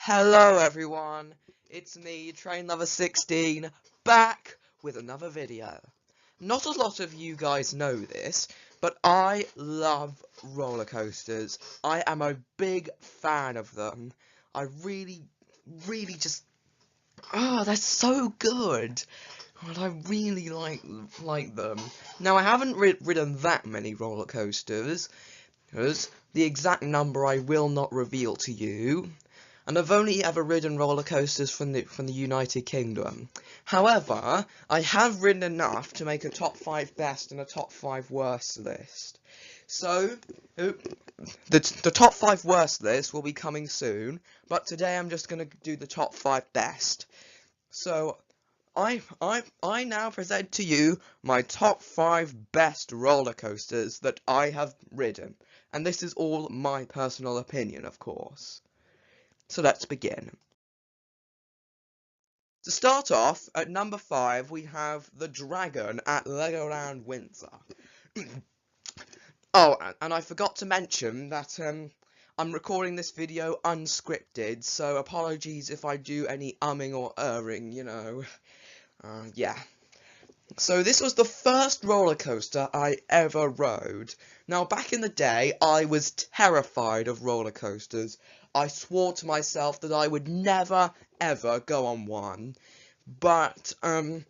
Hello everyone, it's me, Trainlover 16, back with another video. Not a lot of you guys know this, but I love roller coasters. I am a big fan of them. I really just, they're so good. And I really like them. Now I haven't ridden that many roller coasters, because the exact number I will not reveal to you. And I've only ever ridden roller coasters from the United Kingdom. However, I have ridden enough to make a top 5 best and a top 5 worst list. So, the top 5 worst list will be coming soon, but today I'm just going to do the top 5 best. So, I now present to you my top 5 best roller coasters that I have ridden. And this is all my personal opinion, of course. So let's begin. To start off, at number 5, we have the Dragon at Legoland Windsor. Oh, and I forgot to mention that I'm recording this video unscripted, so apologies if I do any umming or erring, you know. Yeah. So this was the first roller coaster I ever rode. Now, back in the day, I was terrified of roller coasters. I swore to myself that I would never, ever go on one. But, when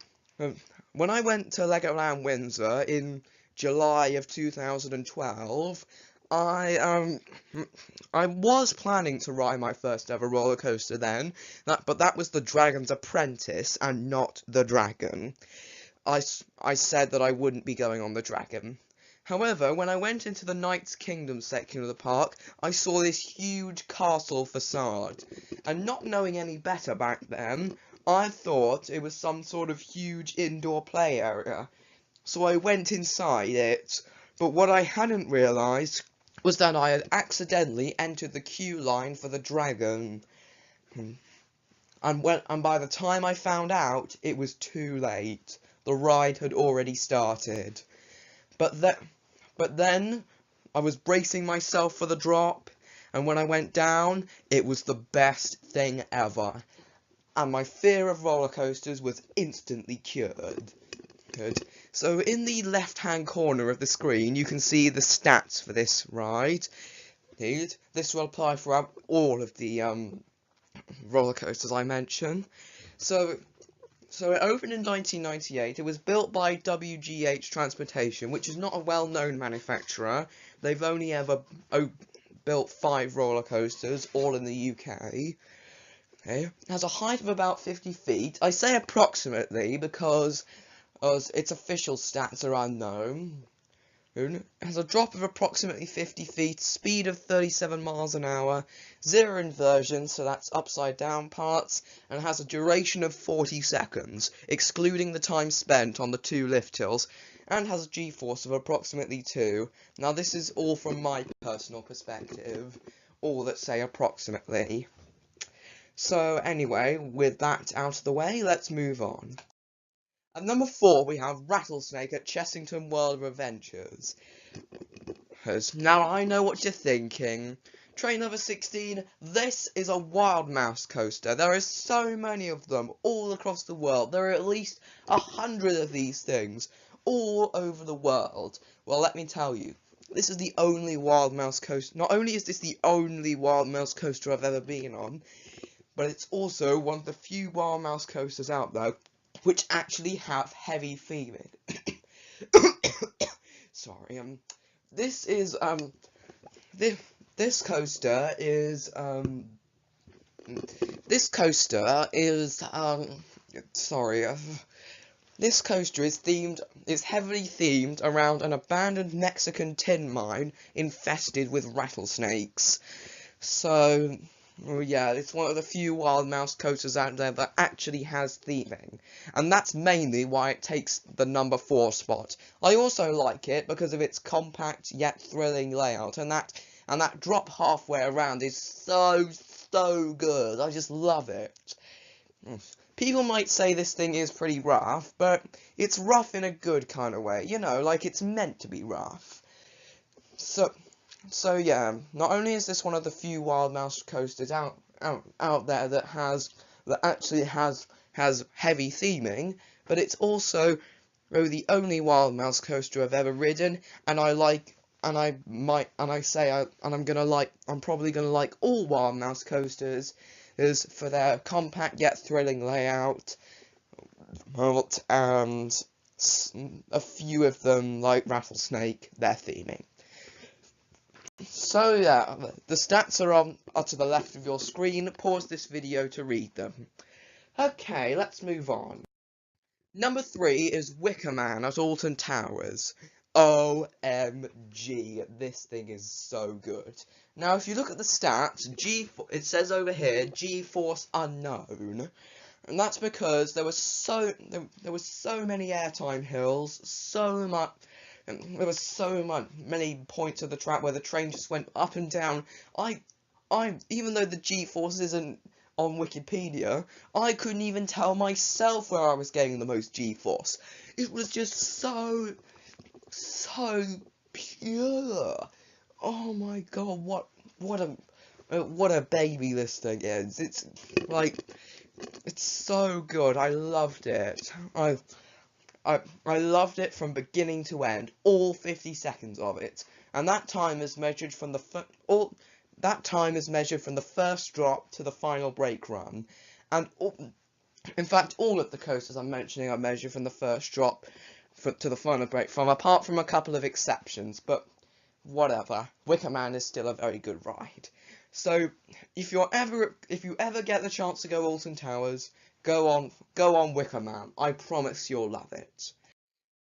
I went to Legoland Windsor in July of 2012, I was planning to ride my first ever roller coaster then, but that was the Dragon's Apprentice and not the Dragon. I said that I wouldn't be going on the Dragon. However, when I went into the Knight's Kingdom section of the park, I saw this huge castle facade. And not knowing any better back then, I thought it was some sort of huge indoor play area. So I went inside it, but what I hadn't realised was that I had accidentally entered the queue line for the Dragon. And by the time I found out, it was too late. The ride had already started. But then, I was bracing myself for the drop, and when I went down, it was the best thing ever. And my fear of roller coasters was instantly cured. Good. So in the left-hand corner of the screen, you can see the stats for this ride. This will apply for all of the roller coasters I mentioned. So it opened in 1998. It was built by WGH Transportation, which is not a well-known manufacturer. They've only ever built 5 roller coasters, all in the UK. Okay. It has a height of about 50 feet. I say approximately because its official stats are unknown. It has a drop of approximately 50 feet, speed of 37 miles an hour, 0 inversion, so that's upside down parts, and has a duration of 40 seconds, excluding the time spent on the 2 lift hills, and has a G-force of approximately 2. Now this is all from my personal perspective, all that say approximately. So anyway, with that out of the way, let's move on. At number 4, we have Rattlesnake at Chessington World of Adventures. Now, I know what you're thinking. Trainlover 16, this is a wild mouse coaster. There are so many of them all across the world. There are at least 100 of these things all over the world. Well, let me tell you, this is the only wild mouse coaster. Not only is this the only wild mouse coaster I've ever been on, but it's also one of the few wild mouse coasters out there which actually have heavy theming. Sorry, this is, this coaster is, this coaster is heavily themed around an abandoned Mexican tin mine infested with rattlesnakes. So, well, yeah, it's one of the few wild mouse coasters out there that actually has theming, and that's mainly why it takes the number 4 spot. I also like it because of its compact yet thrilling layout, and that drop halfway around is so good. I just love it. People might say this thing is pretty rough, but it's rough in a good kind of way, you know, like it's meant to be rough. So yeah, not only is this one of the few wild mouse coasters out out there that actually has heavy theming, but it's also the only Wild Mouse coaster I've ever ridden, and I'm probably gonna like all Wild Mouse coasters, is for their compact yet thrilling layout, and a few of them, like Rattlesnake, their theming. So yeah, the stats are to the left of your screen. Pause this video to read them. Okay, let's move on. Number 3 is Wicker Man at Alton Towers. OMG, this thing is so good. Now, if you look at the stats, it says over here, G-force unknown. And that's because there was so many airtime hills, there was many points of the track where the train just went up and down. Even though the G-force isn't on Wikipedia, I couldn't even tell myself where I was getting the most G-force. It was just so pure. Oh my god, what a baby this thing is. It's so good. I loved it. I loved it from beginning to end, all 50 seconds of it, and that time is measured from the first drop to the final brake run, and in fact all of the coasters I'm mentioning are measured from the first drop to the final brake run, apart from a couple of exceptions, but whatever. Wicker Man is still a very good ride. So if you ever get the chance to go Alton Towers, go on Wicker Man. I promise you'll love it.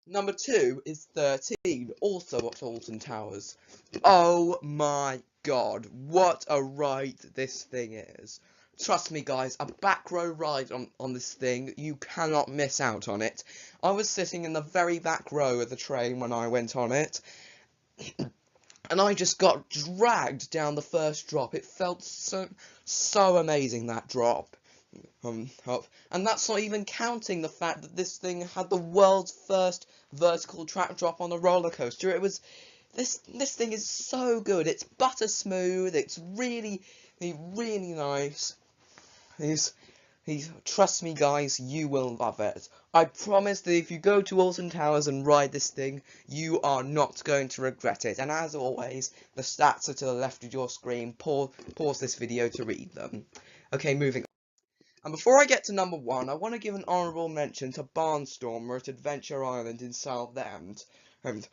Number 2 is 13, also at Alton Towers. Oh my god, what a ride this thing is. Trust me guys, a back row ride on this thing, you cannot miss out on it. I was sitting in the very back row of the train when I went on it, and I just got dragged down the first drop. It felt so amazing, that drop. And that's not even counting the fact that this thing had the world's first vertical track drop on a roller coaster. It was this thing is so good. It's butter smooth. It's really nice. Trust me guys, you will love it. I promise that if you go to Alton Towers and ride this thing, you are not going to regret it. And as always, the stats are to the left of your screen. Pause this video to read them. Okay, moving on. And before I get to number 1, I want to give an honourable mention to Barnstormer at Adventure Island in Southend. And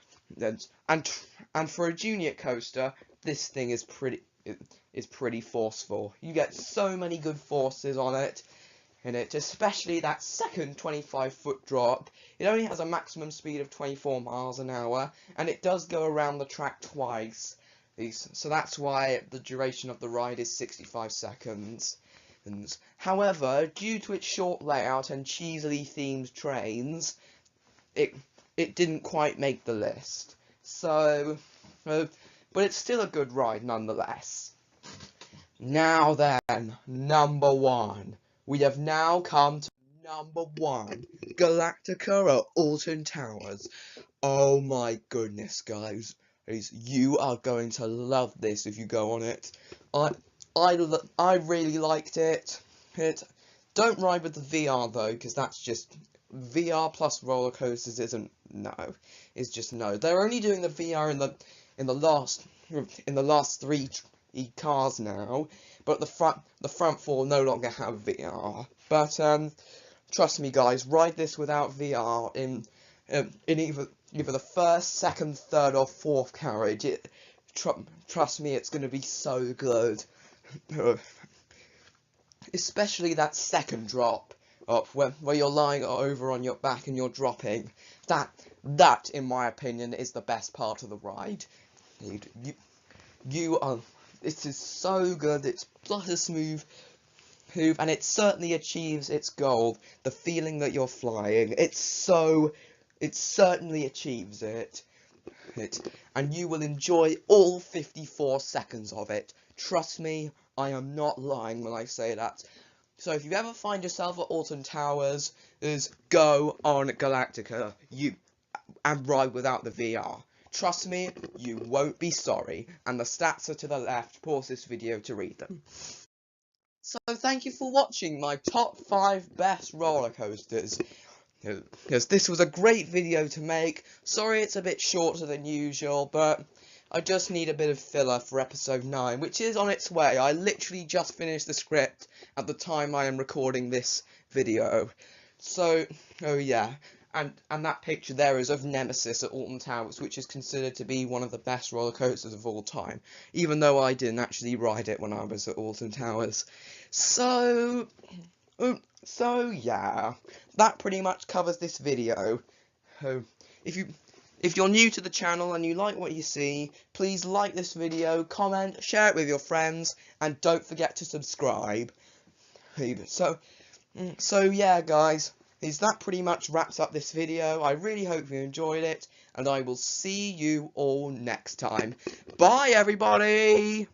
for a junior coaster, this thing is pretty forceful. You get so many good forces on it, especially that second 25-foot drop. It only has a maximum speed of 24 miles an hour, and it does go around the track twice. So that's why the duration of the ride is 65 seconds. However, due to its short layout and cheesily themed trains, it didn't quite make the list. So, but it's still a good ride nonetheless. Now then, number 1. We have now come to number 1, Galactica at Alton Towers. Oh my goodness, guys. You are going to love this if you go on it. I really liked it. Don't ride with the VR though, because that's just VR plus roller coasters is just no. They're only doing the VR in the last 3 cars now, but the front 4 no longer have VR. But trust me guys, ride this without VR in either the first, second, third, or fourth carriage. Trust me, it's going to be so good. Especially that second drop up where you're lying over on your back and you're dropping. That in my opinion is the best part of the ride. This is so good. It's butter smooth, and it certainly achieves its goal, the feeling that you're flying. It certainly achieves it, and you will enjoy all 54 seconds of it. Trust me, I am not lying when I say that. So if you ever find yourself at Alton Towers, go on Galactica and ride without the VR. Trust me, you won't be sorry, and the stats are to the left. Pause this video to read them. So thank you for watching my top 5 best roller coasters. Because this was a great video to make. Sorry it's a bit shorter than usual, but I just need a bit of filler for episode 9, which is on its way. I literally just finished the script at the time I am recording this video. So, oh yeah. And that picture there is of Nemesis at Alton Towers, which is considered to be one of the best roller coasters of all time, even though I didn't actually ride it when I was at Alton Towers. So yeah, that pretty much covers this video. If you're new to the channel and you like what you see, please like this video, comment, share it with your friends, and don't forget to subscribe. So yeah, guys, that pretty much wraps up this video. I really hope you enjoyed it, and I will see you all next time. Bye, everybody!